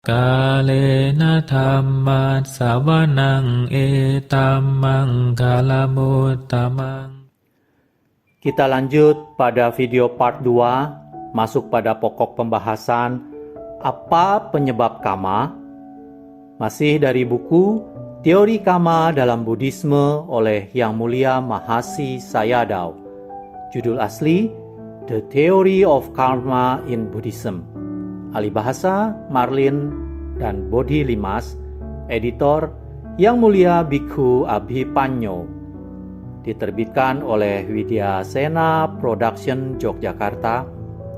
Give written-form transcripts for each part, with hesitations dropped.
Kalena dhammat sawanang etamang kalamuttamang. Kita lanjut pada video part 2, masuk pada pokok pembahasan apa penyebab kama. Masih dari buku Teori Kama dalam Buddhisme oleh Yang Mulia Mahasi Sayadaw. Judul asli The Theory of Karma in Buddhism. Alih bahasa Marlin dan Bodhi Limas, editor Yang Mulia Bhikkhu Abhipanyo. Diterbitkan oleh Widya Sena Production Yogyakarta,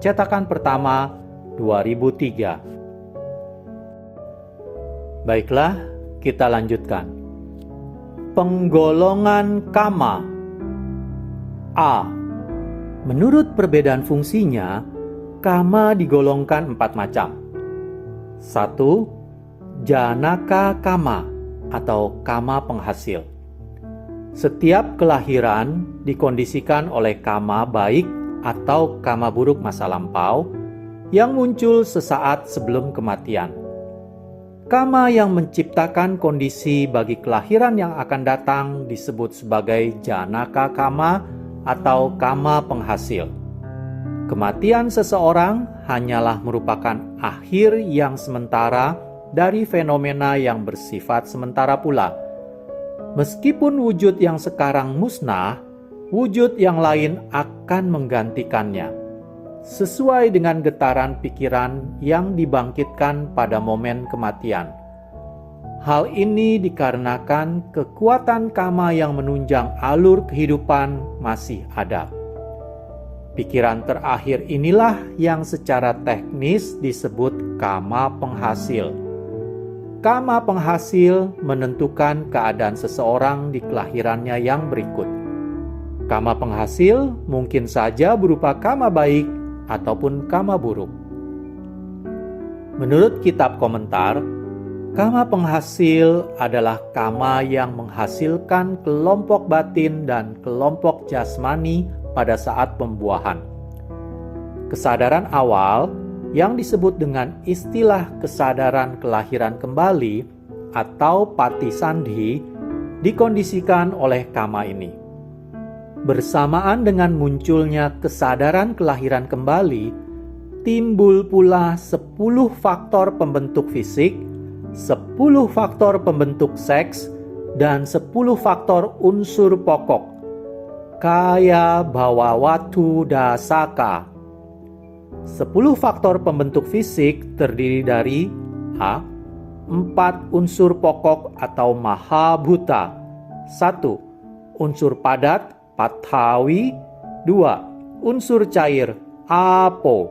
cetakan pertama 2003. Baiklah, kita lanjutkan. Penggolongan kama. A. Menurut perbedaan fungsinya, kama digolongkan 4 macam. 1. Janaka kama atau kama penghasil. Setiap kelahiran dikondisikan oleh kama baik atau kama buruk masa lampau yang muncul sesaat sebelum kematian. Kama yang menciptakan kondisi bagi kelahiran yang akan datang disebut sebagai janaka kama atau kama penghasil. Kematian seseorang hanyalah merupakan akhir yang sementara dari fenomena yang bersifat sementara pula. Meskipun wujud yang sekarang musnah, wujud yang lain akan menggantikannya, sesuai dengan getaran pikiran yang dibangkitkan pada momen kematian. Hal ini dikarenakan kekuatan kama yang menunjang alur kehidupan masih ada. Pikiran terakhir inilah yang secara teknis disebut kama penghasil. Kama penghasil menentukan keadaan seseorang di kelahirannya yang berikut. Kama penghasil mungkin saja berupa kama baik ataupun kama buruk. Menurut kitab komentar, kama penghasil adalah kama yang menghasilkan kelompok batin dan kelompok jasmani pada saat pembuahan. Kesadaran awal yang disebut dengan istilah kesadaran kelahiran kembali atau patisandhi dikondisikan oleh kama ini. Bersamaan dengan munculnya kesadaran kelahiran kembali, timbul pula 10 faktor pembentuk fisik, 10 faktor pembentuk seks, dan 10 faktor unsur pokok kaya bawa watu dasaka. 10 faktor pembentuk fisik terdiri dari A. 4 unsur pokok atau mahabhuta. 1. Unsur padat Pathavi. 2. Unsur cair Apo.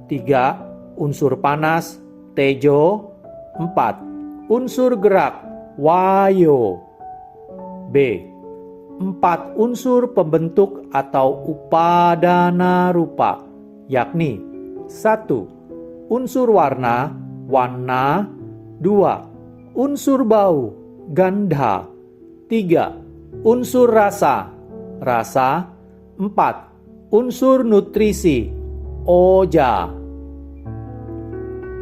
3. Unsur panas Tejo. 4. Unsur gerak Wayo. B. 4 unsur pembentuk atau upadana rupa, yakni 1. Unsur warna Wana. 2. Unsur bau Gandha. 3. Unsur rasa Rasa. 4. Unsur nutrisi Oja.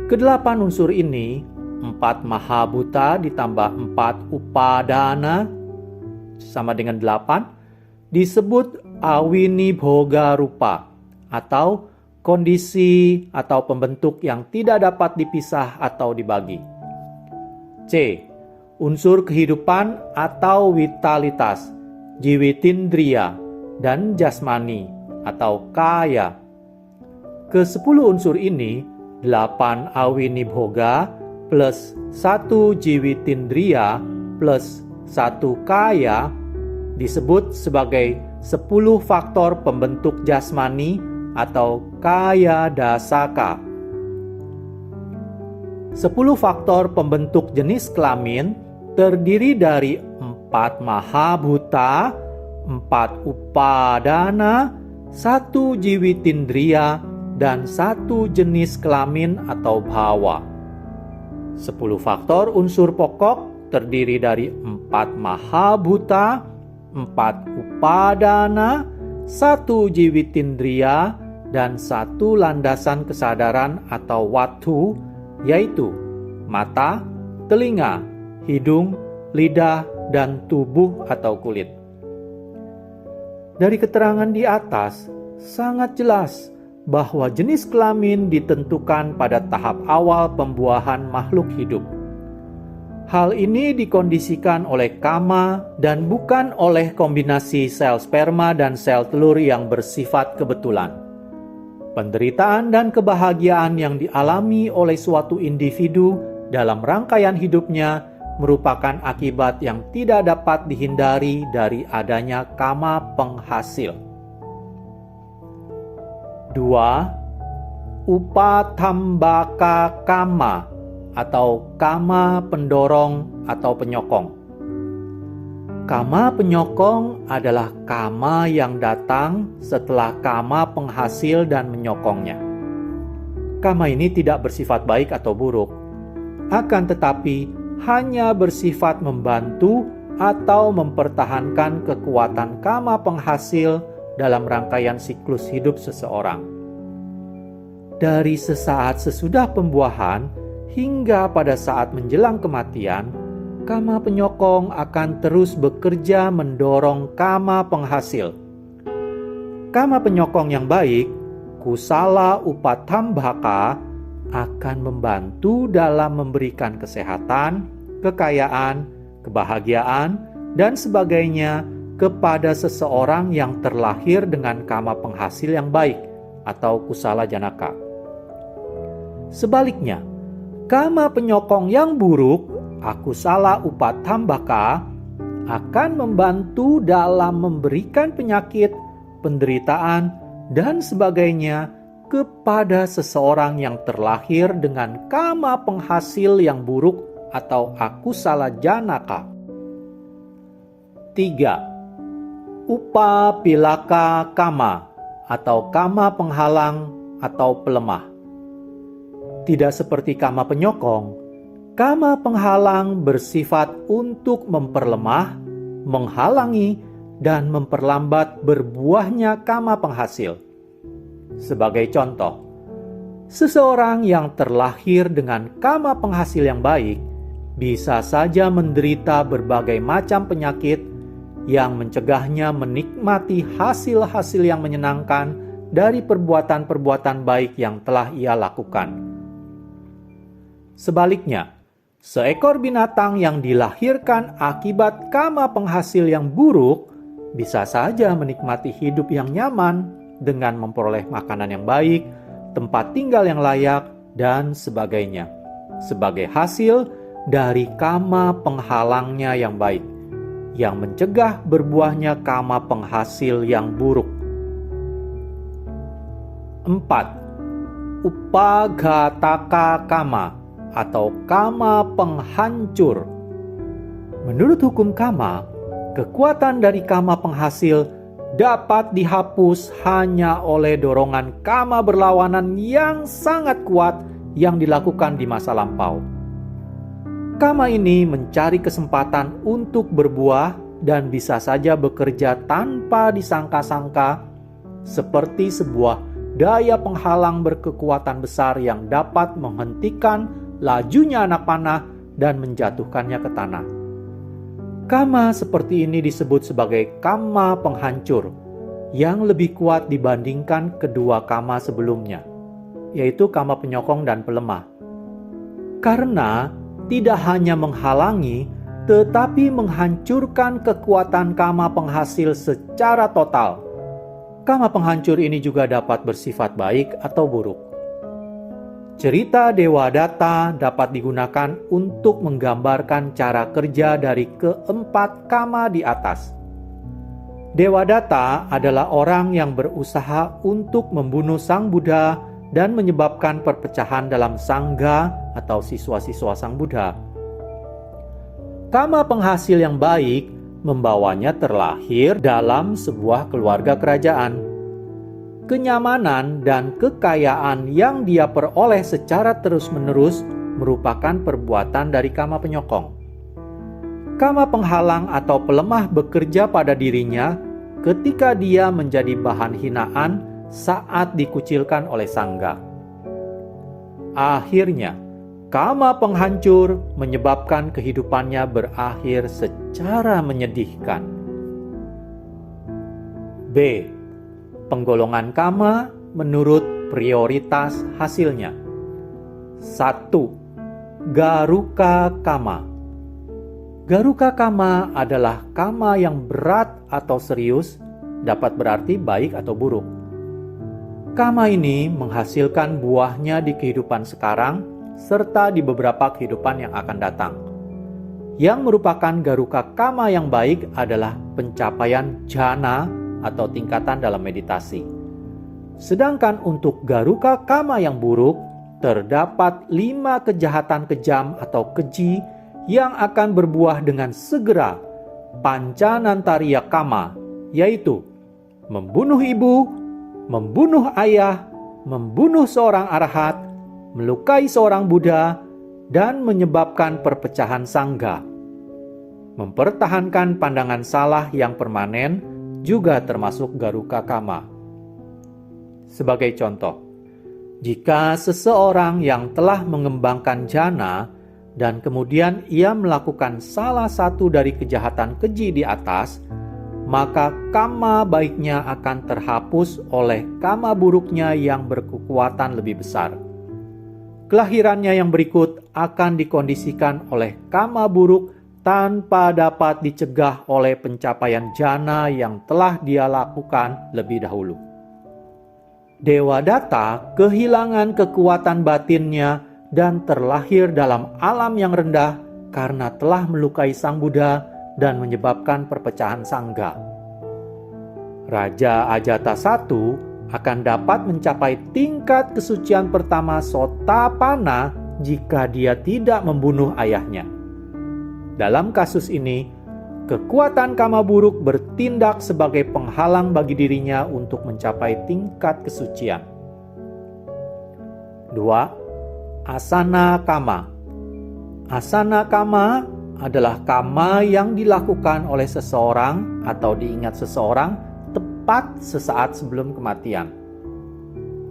Kedelapan unsur ini, 4 mahabhuta ditambah 4 upadana sama dengan 8, disebut awinibhoga rupa atau kondisi atau pembentuk yang tidak dapat dipisah atau dibagi. C. Unsur kehidupan atau vitalitas jiwitindriya dan jasmani atau kaya. Ke-10 unsur ini, 8 awinibhoga plus 1 jiwitindriya plus 1 kaya disebut sebagai 10 faktor pembentuk jasmani atau kaya dasaka. 10 faktor pembentuk jenis kelamin terdiri dari 4 mahabhuta, 4 upadana, 1 jiwitindriya, dan 1 jenis kelamin atau bhawa. 10 faktor unsur pokok terdiri dari 4 mahabhuta, 4 upadana, 1 jiwitindriya, dan 1 landasan kesadaran atau watu, yaitu mata, telinga, hidung, lidah, dan tubuh atau kulit. Dari keterangan di atas, sangat jelas bahwa jenis kelamin ditentukan pada tahap awal pembuahan makhluk hidup. Hal ini dikondisikan oleh kama dan bukan oleh kombinasi sel sperma dan sel telur yang bersifat kebetulan. Penderitaan dan kebahagiaan yang dialami oleh suatu individu dalam rangkaian hidupnya merupakan akibat yang tidak dapat dihindari dari adanya kama penghasil. 2. Upatambaka kama atau kama pendorong atau penyokong. Kama penyokong adalah kama yang datang setelah kama penghasil dan menyokongnya. Kama ini tidak bersifat baik atau buruk, akan tetapi hanya bersifat membantu atau mempertahankan kekuatan kama penghasil dalam rangkaian siklus hidup seseorang. Dari sesaat sesudah pembuahan hingga pada saat menjelang kematian, kama penyokong akan terus bekerja mendorong kama penghasil. Kama penyokong yang baik, kusala upatambaka, akan membantu dalam memberikan kesehatan, kekayaan, kebahagiaan, dan sebagainya kepada seseorang yang terlahir dengan kama penghasil yang baik atau kusala janaka. Sebaliknya, kama penyokong yang buruk, akusala upatambaka, akan membantu dalam memberikan penyakit, penderitaan, dan sebagainya kepada seseorang yang terlahir dengan kama penghasil yang buruk atau akusala janaka. 3. Upapilaka kama atau kama penghalang atau pelemah. Tidak seperti kama penyokong, kama penghalang bersifat untuk memperlemah, menghalangi, dan memperlambat berbuahnya kama penghasil. Sebagai contoh, seseorang yang terlahir dengan kama penghasil yang baik bisa saja menderita berbagai macam penyakit yang mencegahnya menikmati hasil-hasil yang menyenangkan dari perbuatan-perbuatan baik yang telah ia lakukan. Sebaliknya, seekor binatang yang dilahirkan akibat kama penghasil yang buruk bisa saja menikmati hidup yang nyaman dengan memperoleh makanan yang baik, tempat tinggal yang layak, dan sebagainya, sebagai hasil dari kama penghalangnya yang baik, yang mencegah berbuahnya kama penghasil yang buruk. 4. Upagataka kama atau kama penghancur. Menurut hukum kama, kekuatan dari kama penghasil dapat dihapus hanya oleh dorongan kama berlawanan yang sangat kuat yang dilakukan di masa lampau. Kama ini mencari kesempatan untuk berbuah dan bisa saja bekerja tanpa disangka-sangka, seperti sebuah daya penghalang berkekuatan besar yang dapat menghentikan lajunya anak panah dan menjatuhkannya ke tanah. Kama seperti ini disebut sebagai kama penghancur yang lebih kuat dibandingkan kedua kama sebelumnya, yaitu kama penyokong dan pelemah. Karena tidak hanya menghalangi, tetapi menghancurkan kekuatan kama penghasil secara total. Kama penghancur ini juga dapat bersifat baik atau buruk. Cerita Dewadatta dapat digunakan untuk menggambarkan cara kerja dari keempat kama di atas. Dewadatta adalah orang yang berusaha untuk membunuh Sang Buddha dan menyebabkan perpecahan dalam sangga atau siswa-siswa Sang Buddha. Kama penghasil yang baik membawanya terlahir dalam sebuah keluarga kerajaan. Kenyamanan dan kekayaan yang dia peroleh secara terus-menerus merupakan perbuatan dari kama penyokong. Kama penghalang atau pelemah bekerja pada dirinya ketika dia menjadi bahan hinaan saat dikucilkan oleh sangga. Akhirnya, Kama penghancur menyebabkan kehidupannya berakhir secara menyedihkan. B. Penggolongan kama menurut prioritas hasilnya. 1. Garuka kama. Garuka kama adalah kama yang berat atau serius, dapat berarti baik atau buruk. Kama ini menghasilkan buahnya di kehidupan sekarang, serta di beberapa kehidupan yang akan datang. Yang merupakan garuka kama yang baik adalah pencapaian jhana atau tingkatan dalam meditasi. Sedangkan untuk garuka kama yang buruk, terdapat 5 kejahatan kejam atau keji yang akan berbuah dengan segera, pancanantariya kama, yaitu membunuh ibu, membunuh ayah, membunuh seorang arahat, melukai seorang Buddha, dan menyebabkan perpecahan sangga. Mempertahankan pandangan salah yang permanen juga termasuk garuka kama. Sebagai contoh, jika seseorang yang telah mengembangkan jhana dan kemudian ia melakukan salah satu dari kejahatan keji di atas, maka kama baiknya akan terhapus oleh kama buruknya yang berkekuatan lebih besar. Kelahirannya yang berikut akan dikondisikan oleh kama buruk tanpa dapat dicegah oleh pencapaian jhana yang telah dia lakukan lebih dahulu. Dewa Datta kehilangan kekuatan batinnya dan terlahir dalam alam yang rendah karena telah melukai Sang Buddha dan menyebabkan perpecahan sangga. Raja Ajata I akan dapat mencapai tingkat kesucian pertama Sotapanna jika dia tidak membunuh ayahnya. Dalam kasus ini, kekuatan kama buruk bertindak sebagai penghalang bagi dirinya untuk mencapai tingkat kesucian. 2. Asana kama. Asana kama adalah kama yang dilakukan oleh seseorang atau diingat seseorang tepat sesaat sebelum kematian.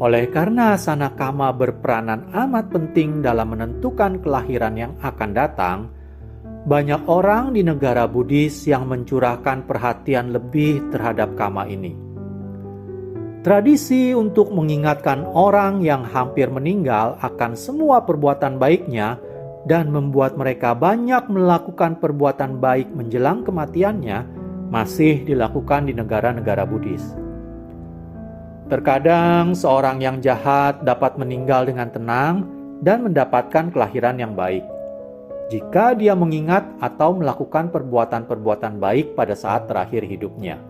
Oleh karena asana kama berperanan amat penting dalam menentukan kelahiran yang akan datang, banyak orang di negara Buddhis yang mencurahkan perhatian lebih terhadap kama ini. Tradisi untuk mengingatkan orang yang hampir meninggal akan semua perbuatan baiknya dan membuat mereka banyak melakukan perbuatan baik menjelang kematiannya masih dilakukan di negara-negara Buddhis. Terkadang seorang yang jahat dapat meninggal dengan tenang dan mendapatkan kelahiran yang baik jika dia mengingat atau melakukan perbuatan-perbuatan baik pada saat terakhir hidupnya.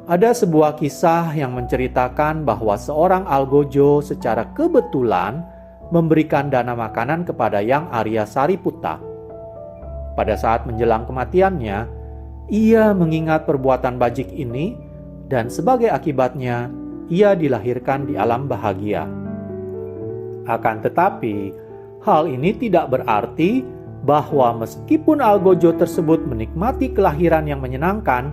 Ada sebuah kisah yang menceritakan bahwa seorang algojo secara kebetulan memberikan dana makanan kepada Yang Arya Sariputta. Pada saat menjelang kematiannya, ia mengingat perbuatan bajik ini dan sebagai akibatnya, ia dilahirkan di alam bahagia. Akan tetapi, hal ini tidak berarti bahwa meskipun algojo tersebut menikmati kelahiran yang menyenangkan,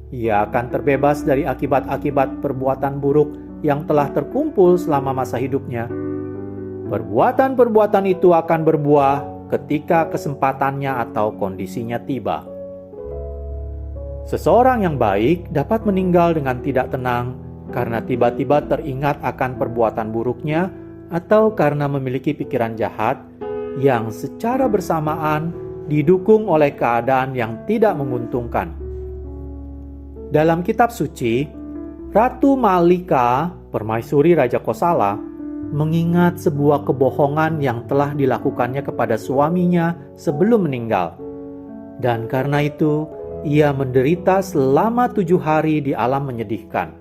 ia akan terbebas dari akibat-akibat perbuatan buruk yang telah terkumpul selama masa hidupnya. Perbuatan-perbuatan itu akan berbuah ketika kesempatannya atau kondisinya tiba. Seseorang yang baik dapat meninggal dengan tidak tenang karena tiba-tiba teringat akan perbuatan buruknya atau karena memiliki pikiran jahat yang secara bersamaan didukung oleh keadaan yang tidak menguntungkan. Dalam kitab suci, Ratu Malika, permaisuri Raja Kosala, mengingat sebuah kebohongan yang telah dilakukannya kepada suaminya sebelum meninggal. Dan karena itu, ia menderita selama 7 hari di alam menyedihkan.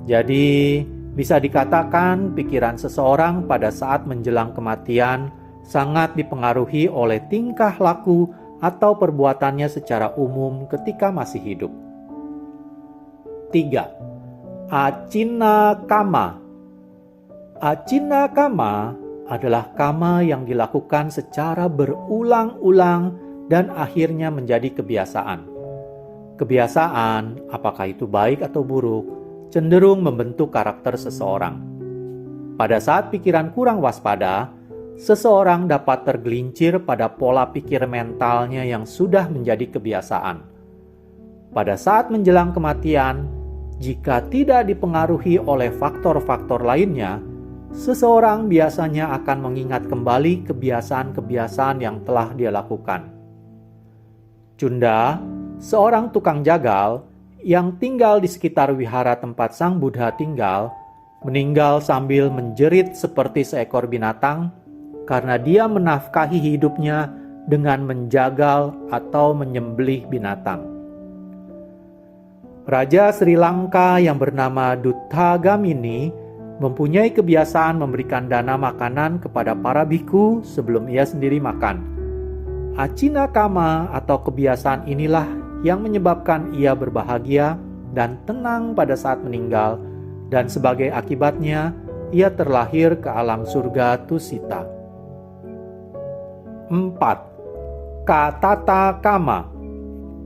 Jadi, bisa dikatakan pikiran seseorang pada saat menjelang kematian sangat dipengaruhi oleh tingkah laku atau perbuatannya secara umum ketika masih hidup. 3. Acina kama. Acina kama adalah kama yang dilakukan secara berulang-ulang dan akhirnya menjadi kebiasaan. Kebiasaan, apakah itu baik atau buruk, cenderung membentuk karakter seseorang. Pada saat pikiran kurang waspada, seseorang dapat tergelincir pada pola pikir mentalnya yang sudah menjadi kebiasaan. Pada saat menjelang kematian, jika tidak dipengaruhi oleh faktor-faktor lainnya, seseorang biasanya akan mengingat kembali kebiasaan-kebiasaan yang telah dia lakukan. Cunda, seorang tukang jagal yang tinggal di sekitar wihara tempat Sang Buddha tinggal, meninggal sambil menjerit seperti seekor binatang karena dia menafkahi hidupnya dengan menjagal atau menyembelih binatang. Raja Sri Lanka yang bernama Duttagamini mempunyai kebiasaan memberikan dana makanan kepada para bhikkhu sebelum ia sendiri makan. Acina kama atau kebiasaan inilah yang menyebabkan ia berbahagia dan tenang pada saat meninggal, dan sebagai akibatnya ia terlahir ke alam surga Tusita. 4. Katata kama.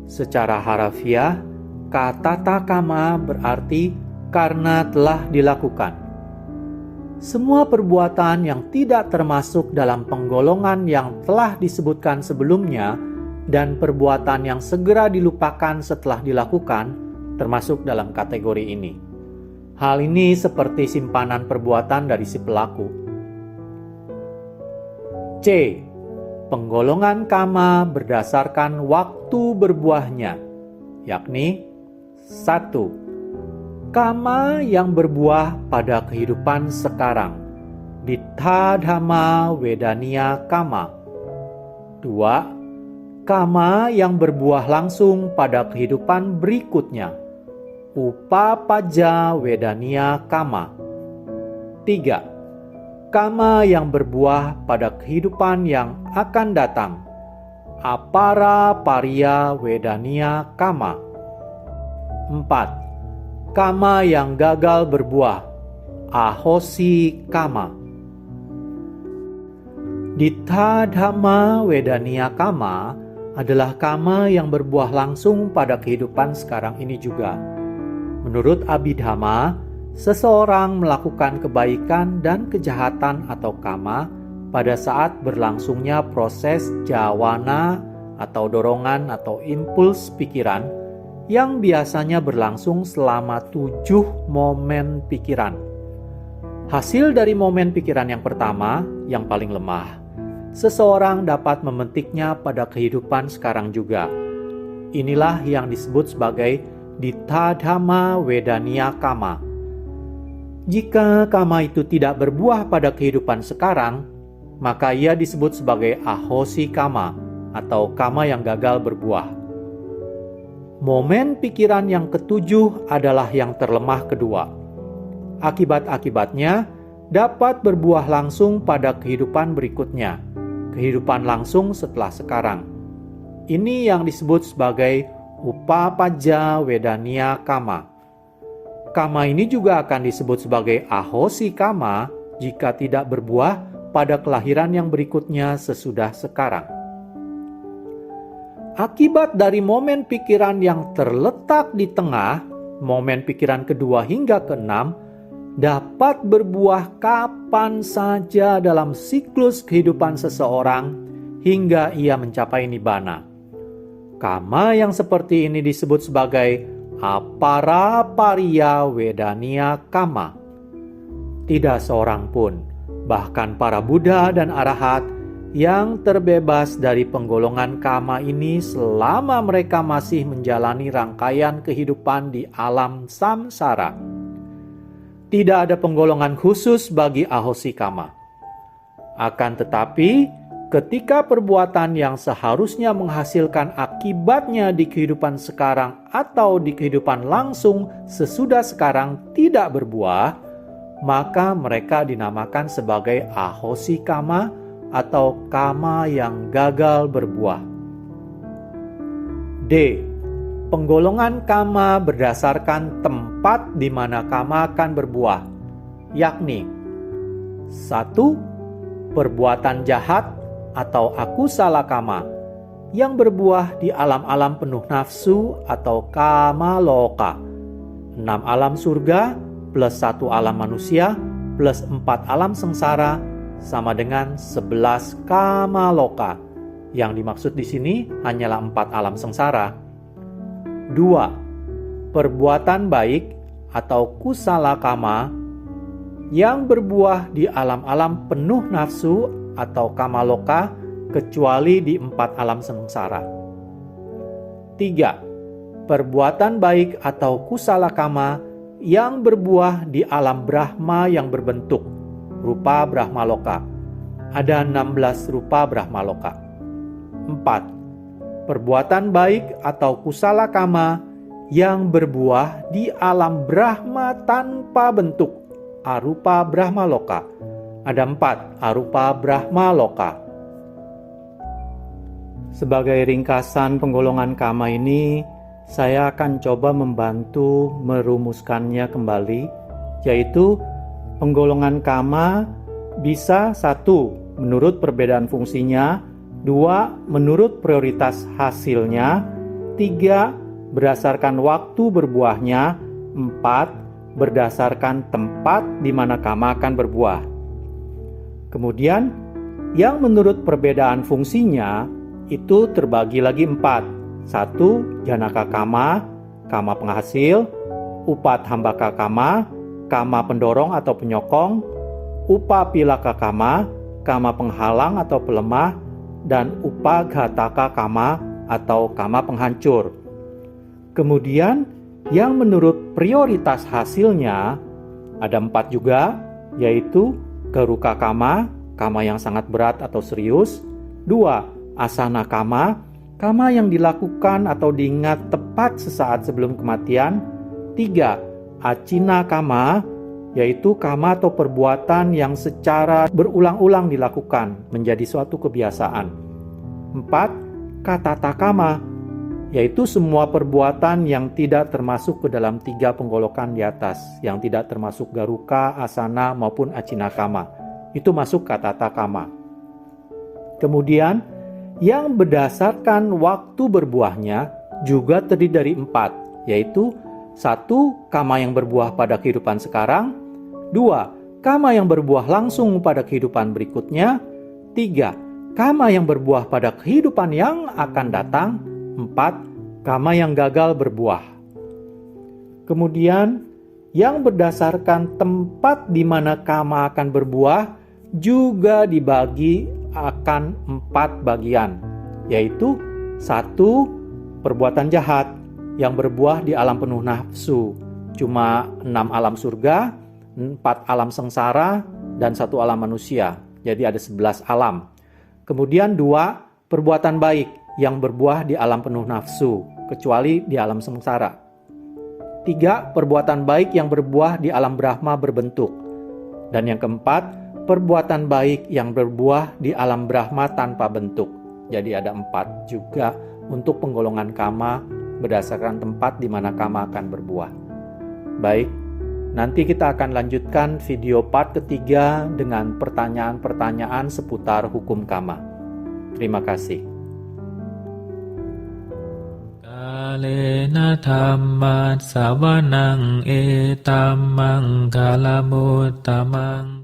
Secara harafiah, katata kama berarti karena telah dilakukan. Semua perbuatan yang tidak termasuk dalam penggolongan yang telah disebutkan sebelumnya dan perbuatan yang segera dilupakan setelah dilakukan termasuk dalam kategori ini. Hal ini seperti simpanan perbuatan dari si pelaku. C. Penggolongan kama berdasarkan waktu berbuahnya, yakni 1. Kama yang berbuah pada kehidupan sekarang, Dittha dhamma vedaniya kama. 2. Kama yang berbuah langsung pada kehidupan berikutnya, Upapajja vedaniya kama. 3. Kama yang berbuah pada kehidupan yang akan datang, Apara pariya vedaniya kama. 4. Kama yang gagal berbuah, Ahosi kama. Dittha dhamma vedaniya kama adalah kama yang berbuah langsung pada kehidupan sekarang ini juga. Menurut Abhidhamma, seseorang melakukan kebaikan dan kejahatan atau kama pada saat berlangsungnya proses jawana atau dorongan atau impuls pikiran yang biasanya berlangsung selama 7 momen pikiran. Hasil dari momen pikiran yang pertama, yang paling lemah, seseorang dapat memetiknya pada kehidupan sekarang juga. Inilah yang disebut sebagai Dittha dhamma vedaniya kama. Jika kama itu tidak berbuah pada kehidupan sekarang, maka ia disebut sebagai ahosi kama atau kama yang gagal berbuah. Momen pikiran yang ketujuh adalah yang terlemah kedua. Akibat-akibatnya dapat berbuah langsung pada kehidupan berikutnya, kehidupan langsung setelah sekarang. Ini yang disebut sebagai upapajja vedaniya kama. Kama ini juga akan disebut sebagai ahosi kama jika tidak berbuah pada kelahiran yang berikutnya sesudah sekarang. Akibat dari momen pikiran yang terletak di tengah, momen pikiran kedua hingga keenam, dapat berbuah kapan saja dalam siklus kehidupan seseorang hingga ia mencapai nibbana. Kama yang seperti ini disebut sebagai apara pariya vedaniya kama. Tidak seorang pun, bahkan para Buddha dan Arahat, yang terbebas dari penggolongan kama ini selama mereka masih menjalani rangkaian kehidupan di alam samsara. Tidak ada penggolongan khusus bagi ahosi kama. Akan tetapi, ketika perbuatan yang seharusnya menghasilkan akibatnya di kehidupan sekarang atau di kehidupan langsung sesudah sekarang tidak berbuah, maka mereka dinamakan sebagai ahosi kama atau kama yang gagal berbuah. D. Penggolongan kama berdasarkan tempat di mana kama akan berbuah, yakni 1. Perbuatan jahat atau akusala kama yang berbuah di alam-alam penuh nafsu atau kama loka, 6 alam surga plus 1 alam manusia plus 4 alam sengsara sama dengan 11 kama loka. Yang dimaksud di sini hanyalah 4 alam sengsara. 2. Perbuatan baik atau kusala kama yang berbuah di alam-alam penuh nafsu atau kama loka kecuali di 4 alam sengsara. 3. Perbuatan baik atau kusala kama yang berbuah di alam Brahma yang berbentuk rupa Brahma loka. Ada 16 rupa Brahma loka. 4. Perbuatan baik atau kusala kama yang berbuah di alam Brahma tanpa bentuk arupa Brahma loka. Ada 4 arupa Brahma loka. Sebagai ringkasan penggolongan kama ini, saya akan coba membantu merumuskannya kembali, yaitu penggolongan kama bisa 1. Menurut perbedaan fungsinya, 2. Menurut prioritas hasilnya, 3. Berdasarkan waktu berbuahnya, 4. Berdasarkan tempat di mana kama akan berbuah. Kemudian, yang menurut perbedaan fungsinya itu terbagi lagi 4. 1. Janaka kama, kama penghasil, upat hambaka kama, kama pendorong atau penyokong, upapilaka kama, kama penghalang atau pelemah, dan upaghataka kama atau kama penghancur. Kemudian, yang menurut prioritas hasilnya ada 4 juga, yaitu garuka kama, kama yang sangat berat atau serius. 2. Asana kama, kama yang dilakukan atau diingat tepat sesaat sebelum kematian. 3. Acina kama, yaitu kama atau perbuatan yang secara berulang-ulang dilakukan menjadi suatu kebiasaan. 4. Katata kama, yaitu semua perbuatan yang tidak termasuk ke dalam 3 penggolokan di atas, yang tidak termasuk garuka, asana, maupun acina kama. Itu masuk katata kama. Kemudian, yang berdasarkan waktu berbuahnya juga terdiri dari 4, yaitu 1. Kama yang berbuah pada kehidupan sekarang. 2. Kama yang berbuah langsung pada kehidupan berikutnya. 3. Kama yang berbuah pada kehidupan yang akan datang. 4. Kama yang gagal berbuah. Kemudian, yang berdasarkan tempat di mana kama akan berbuah juga dibagi akan 4 bagian, yaitu 1. Perbuatan jahat yang berbuah di alam penuh nafsu, cuma 6 alam surga, 4 alam sengsara, dan 1 alam manusia. Jadi ada 11 alam. Kemudian 2. Perbuatan baik yang berbuah di alam penuh nafsu, kecuali di alam sengsara. 3. Perbuatan baik yang berbuah di alam Brahma berbentuk. Dan yang keempat, perbuatan baik yang berbuah di alam Brahma tanpa bentuk. Jadi ada 4 juga untuk penggolongan kama berdasarkan tempat di mana kama akan berbuah. Baik, nanti kita akan lanjutkan video part ketiga dengan pertanyaan-pertanyaan seputar hukum kama. Terima kasih. Kalena dhamma savanang etammang kalamutamang